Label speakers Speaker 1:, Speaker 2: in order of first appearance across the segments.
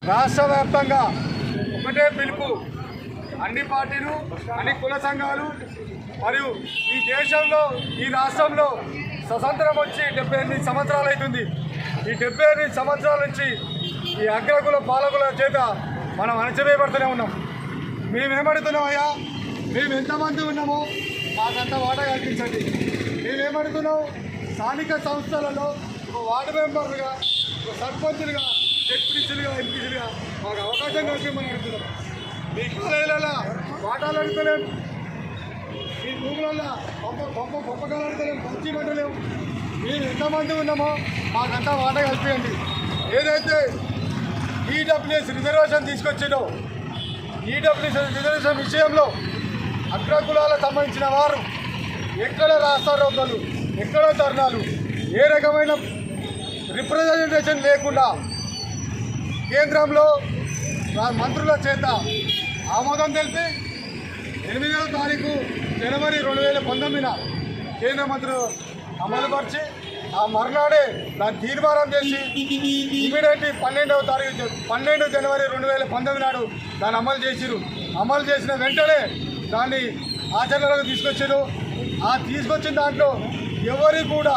Speaker 1: రాష్ట్ర వ్యాప్తంగా ఒకటే పిలుపు, అన్ని పార్టీలు, అన్ని కుల సంఘాలు మరియు ఈ దేశంలో, ఈ రాష్ట్రంలో స్వతంత్రం వచ్చి 78 సంవత్సరాలు అవుతుంది. ఈ 78 సంవత్సరాల నుంచి ఈ అగ్రకుల పాలకుల చేత మనం అణచివేయబడుతూనే ఉన్నాం. మేమేమడుతున్నామయ్యా, మేము ఎంతమంది ఉన్నామో మాకంత వాటా కల్పించండి. మేమేమడుతున్నాం, స్థానిక సంస్థలలో ఒక వార్డు మెంబర్లుగా, ఒక సర్పంచులుగా, డిప్యూటీలుగా, ఎంపీలుగా మాకు అవకాశం కల్పించమని అడుగుతున్నాం. మీ కాలేజీలలో వాటాలు అడుగుతలేం, మీ భూములలో పంపకాలు అడుగుతలేం, పంచి పట్టలేము. మేము ఎంతమంది ఉన్నామో మాకంతా వాటా కల్పించండి. ఏదైతే ఈడబ్ల్యూఎస్ రిజర్వేషన్ తీసుకొచ్చిందో, ఈడబ్ల్యూఎస్ రిజర్వేషన్ విషయంలో అగ్రకులాలకు సంబంధించిన వారు ఎక్కడ రాస్తారోకలు, ఎక్కడ ధర్నాలు, ఏ రకమైన రిప్రజెంటేషన్ లేకుండా కేంద్రంలో మంత్రుల చేత ఆమోదం తెలిపి 8వ తారీఖు జనవరి 2019 కేంద్ర మంత్రులు అమలుపరిచి ఆ మర్నాడే దాన్ని తీర్మానం చేసి ఇమీడియట్లీ 12 జనవరి 2019 నాడు దాన్ని అమలు చేసిరు. అమలు చేసిన వెంటనే దాన్ని ఆచరణలోకి తీసుకొచ్చారు. ఆ తీసుకొచ్చిన దాంట్లో ఎవరికి కూడా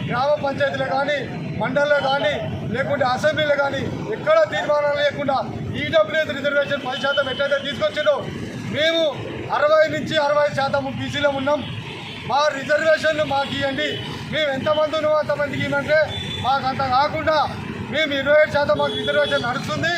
Speaker 1: గ్రామ పంచాయతీలో కానీ, మండలంలో కానీ, లేకుంటే అసెంబ్లీలో కానీ ఎక్కడ తీర్మానం లేకుండా ఈడబ్ల్యూఎస్ రిజర్వేషన్ 10% ఎట్లయితే తీసుకొచ్చారో, మేము 60 నుంచి 65% బీసీలో ఉన్నాం. మా రిజర్వేషన్లు మాకు ఇవ్వండి. మేము ఎంతమంది ఉన్నామో అంతమందికి ఇవ్వమంటే మాకు అంత కాకుండా మేము 27% మాకు రిజర్వేషన్ నడుస్తుంది.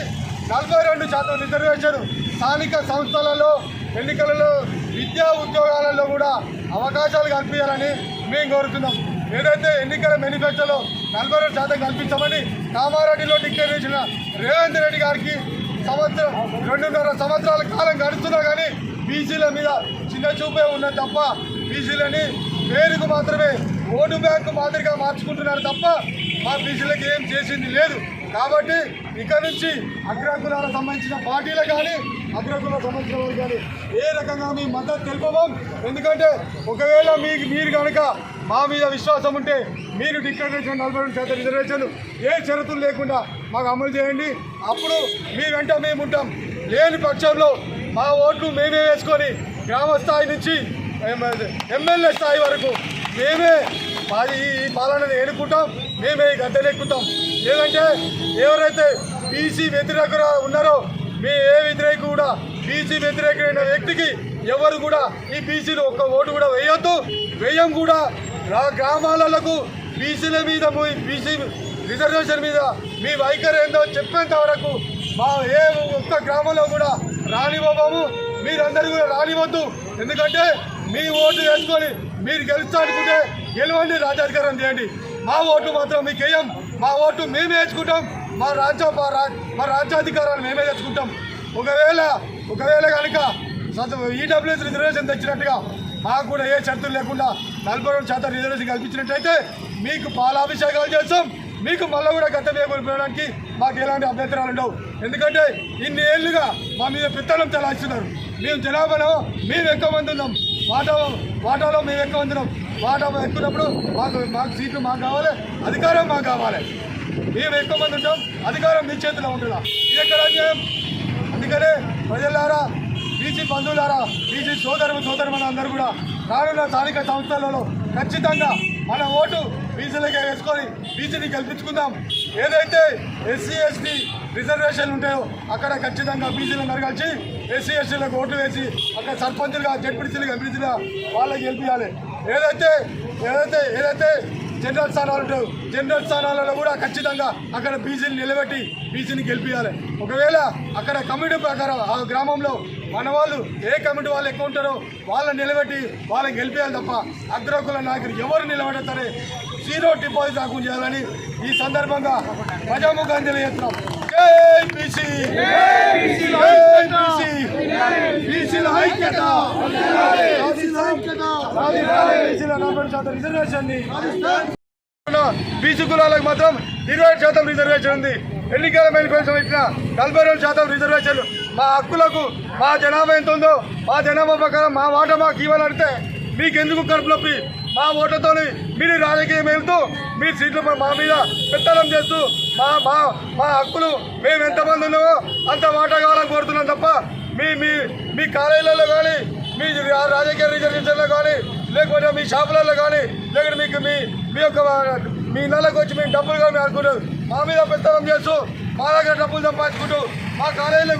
Speaker 1: 42% రిజర్వేషన్ స్థానిక సంస్థలలో, ఎన్నికలలో, విద్యా ఉద్యోగాలలో కూడా అవకాశాలు కల్పించాలని మేము కోరుతున్నాం. ఏదైతే ఎన్నికల మేనిఫెస్టోలో 42% కల్పించమని కామారెడ్డిలో డిక్లేర్ చేసిన రేవంత్ రెడ్డి గారికి 2.5 సంవత్సరాల కాలం గడుస్తున్నా కానీ బీసీల మీద చిన్న చూపే ఉన్నది తప్ప, బీసీలని పేరుకు మాత్రమే ఓటు బ్యాంకు మాదిరిగా మార్చుకుంటున్నారు తప్ప మా బీసీలకు ఏం చేసింది లేదు. కాబట్టి ఇక నుంచి అగ్రకులాలకు సంబంధించిన పార్టీలు కానీ, అగ్రకులకు సంబంధించిన వాళ్ళు కానీ ఏ రకంగా మీ మద్దతు తెలుపబోం. ఎందుకంటే ఒకవేళ మీరు కనుక మా మీద విశ్వాసం ఉంటే మీరు డిక్లేర్ చేసిన 42% రిజర్వేషన్ ఏ షరతులు లేకుండా మాకు అమలు చేయండి. అప్పుడు మీ వెంట మేము ఉంటాం. లేని పక్షంలో మా ఓట్లు మేమే వేసుకొని గ్రామ స్థాయి నుంచి ఎమ్మెల్యే స్థాయి వరకు మేమే ఈ పాలనను ఎన్నుకుంటాం, మేమే గద్దెనెక్కుతాం. లేదంటే ఎవరైతే బీసీ వ్యతిరేకులు ఉన్నారో, మీ ఏ వ్యతిరేక కూడా బీసీ వ్యతిరేకమైన వ్యక్తికి ఎవరు కూడా ఈ బీసీలు ఒక్క ఓటు కూడా వేయం కూడా. గ్రామాలకు బీసీల మీద, బీసీ రిజర్వేషన్ మీద మీ వైఖరి ఏందో చెప్పేంత వరకు మా ఏ ఒక్క గ్రామంలో కూడా రానివ్వము. మీరందరూ కూడా రానివ్వద్దు. ఎందుకంటే మీ ఓటు వేసుకొని మీరు గెలుస్తానుకుంటే గెలవండి, రాజ్యాధికారం చేయండి. మా ఓటు మాత్రం మీకు వేయం. మా ఓటు మేమే వేసుకుంటాం. మా రాజ్యాధికారాలు మేమే తెచ్చుకుంటాం. ఒకవేళ కనుక ఈడబ్ల్యూఎస్ రిజర్వేషన్ తెచ్చినట్టుగా మాకు కూడా ఏ షరతులు లేకుండా 42% రిజర్వేషన్ కల్పించినట్టయితే మీకు పాలాభిషేకాలు చేస్తాం. మీకు మళ్ళీ కూడా గతం కోల్పోవడానికి మాకు ఎలాంటి అభ్యంతరాలు ఉండవు. ఎందుకంటే ఇన్ని ఏళ్ళుగా మా మీద పిత్తనం చెలాయిస్తున్నారు. మేము జనాభాలో మేము ఎక్కువ మంది ఉన్నాం, వాటాలో మేము ఎక్కువ మంది ఉన్నాం. వాటా ఎక్కున్నప్పుడు మాకు సీట్లు మాకు కావాలి, అధికారం మాకు కావాలి. మేము ఎక్కువ మంది ఉంటాం, అధికారం మీ చేతిలో ఉంటుందా? ఇది ఎక్కడ అన్యాయం? అందుకనే ప్రజలారా, బీసీ బంధువులారా, బీసీ సోదరుమణులు అందరూ కూడా రానున్న స్థానిక సంస్థలలో ఖచ్చితంగా మన ఓటు బీసీలకే వేసుకొని బీసీని గెలిపించుకుందాం. ఏదైతే ఎస్సీ ఎస్టీ రిజర్వేషన్లు ఉంటాయో అక్కడ ఖచ్చితంగా బీసీలందరూ కలిసి ఎస్సీ ఎస్టీలకు ఓట్లు వేసి అక్కడ సర్పంచులుగా, జడ్పీటీసీలుగా, ఎంపీటీసీలుగా వాళ్ళకి గెలిపించాలి. ఏదైతే జనరల్ స్థానాలు ఉంటాయో జనరల్ స్థానాలలో కూడా ఖచ్చితంగా అక్కడ బీసీని నిలబెట్టి బీసీని గెలిపించాలి. ఒకవేళ అక్కడ కమిటీ ప్రకారం ఆ గ్రామంలో మన వాళ్ళు ఏ కమిటీ వాళ్ళు ఎక్కువ ఉంటారో వాళ్ళని నిలబెట్టి వాళ్ళని గెలిపించాలి తప్ప అగ్రకుల నాయకులు ఎవరు నిలబడతారే 0 డిపాజిట్ రాకుండా చేయాలని ఈ సందర్భంగా ప్రజాముఖం తెలియజేస్తున్నాం. జై బీసీ, బీసీల ఐక్యత, బీసీల 40% రిజర్వేషన్ ని బీసీ కులాలకు మాత్రం 27% రిజర్వేషన్ ఉంది. ఎన్నికల మేనిఫెస్టో ఇచ్చిన 42% రిజర్వేషన్లు. మా హక్కులకు మా జనాభా ఎంత ఉందో మా జనాభా ప్రకారం మా వాటా మాకు ఇవ్వాలంటే మీకెందుకు కడుపు నొప్పి? మా ఓట్లతో మీరు రాజకీయం వెళ్తూ మీ సీట్లు మా మీద పెత్తనం చేస్తూ మా మా మా హక్కులు మేము ఎంతమంది ఉన్నామో అంత వాటా కావాలని కోరుతున్నాం తప్ప మీ మీ మీ కాలేజీలలో కానీ మీ రాజకీయ రిజర్వేషన్లో కానీ లేకపోతే మీ షాపులలో కానీ లేకపోతే మీకు మీ యొక్క మీ నెలకు వచ్చి మేము డబ్బులు కానీ అనుకుంటారు మా మీద పెత్తనం చేస్తూ మా దగ్గర డబ్బులు సంపాదించుకుంటూ మా కాలేజీలో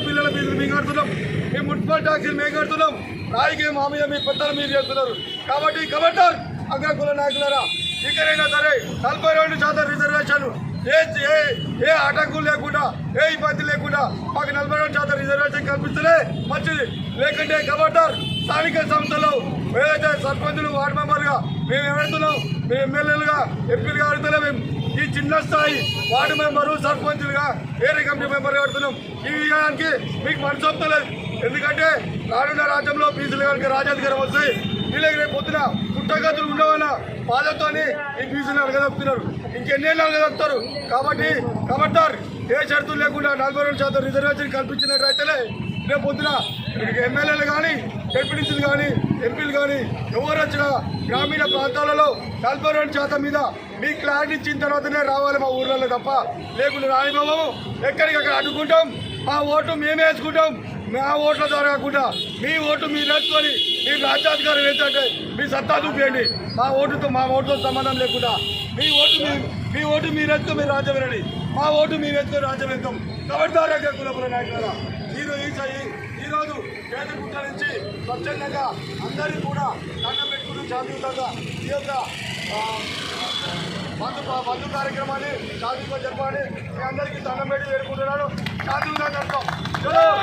Speaker 1: పిల్లల ఫీజులు మేము కడుతున్నాం, మీ మున్సిపల్ ట్యాక్సీలు మేము కడుతున్నాం, రాజకీయం మా మీద మీ పెత్తనం మీరు చేస్తున్నారు. కాబట్టి కలెక్టర్ అగ్రకుల నాయకులారా ఇకనైనా సరే 42% రిజర్వేషన్లు ఏ ఆటంకులు లేకుండా ఏ ఇబ్బంది లేకుండా మాకు 42% రిజర్వేషన్ కల్పిస్తేనే మంచిది. లేకుంటే కలెక్టర్ స్థానిక సంస్థలు ఏదైతే సర్పంచులు వార్డు మెంబర్గా మేము ఎవరుతున్నాం, మేము ఎమ్మెల్యేలుగా ఎంపీలుగా ఆడుతున్నాం. మేము ఈ చిన్న స్థాయి వార్డు మెంబరు సర్పంచులుగా ఏరే కమిటీ మెంబర్గా ఆడుతున్నాం. ఇవి ఇవ్వడానికి మీకు మనసు వస్తలేదు. ఎందుకంటే రానున్న రాజ్యంలో బీసీలు కనుక రాజ్యాధికారం వస్తాయి వీళ్ళకి రేపు పొద్దున పుట్టగతులు ఉండవన్న బాధతో ఈ బీసీలు అడగదప్పుతున్నారు. ఇంకెన్నేళ్ళు అడగదప్పుతారు. కాబట్టి కలెక్టర్ ఏ షరతులు లేకుండా 42% రిజర్వేషన్ కల్పించినట్లయితేనే రేపు పొద్దున ఎమ్మెల్యేలు కానీ డిప్యూటీసీలు కానీ ఎంపీలు కానీ ఎవరు వచ్చినా గ్రామీణ ప్రాంతాలలో 42% మీద మీ క్లారిటీ ఇచ్చిన తర్వాతనే రావాలి మా ఊర్లలో తప్ప లేకుండా రానివ్వము. ఎక్కడికక్కడ అడ్డుకుంటాం. మా ఓటు మేమే వేసుకుంటాం. మా ఓట్ల ద్వారా కాకుండా మీ ఓటు మీరు వేసుకొని మీరు రాజ్యాధికారం ఏంటంటే మీ సత్తా చూపించండి. మా ఓటుతో సంబంధం లేకుండా మీ ఓటు మీరు వేసుకొని మీరు రాజ్యం వినండి. మా ఓటు మీరు వేసుకొని రాజ్యం వేస్తాం. కబడ్దారుగా కులపుల నాయకుల ఈరోజు కేంద్రపుట్ట నుంచి స్వచ్ఛందంగా అందరికీ కూడా దండం పెట్టుకుని శాంతియుతంగా ఈ యొక్క బంధు కార్యక్రమాన్ని శాంతియుతంగా జరపాలని మీ అందరికీ దండం పెట్టి వేడుకుంటున్నాను. శాంతియుతంగా జరుపుతాం. జై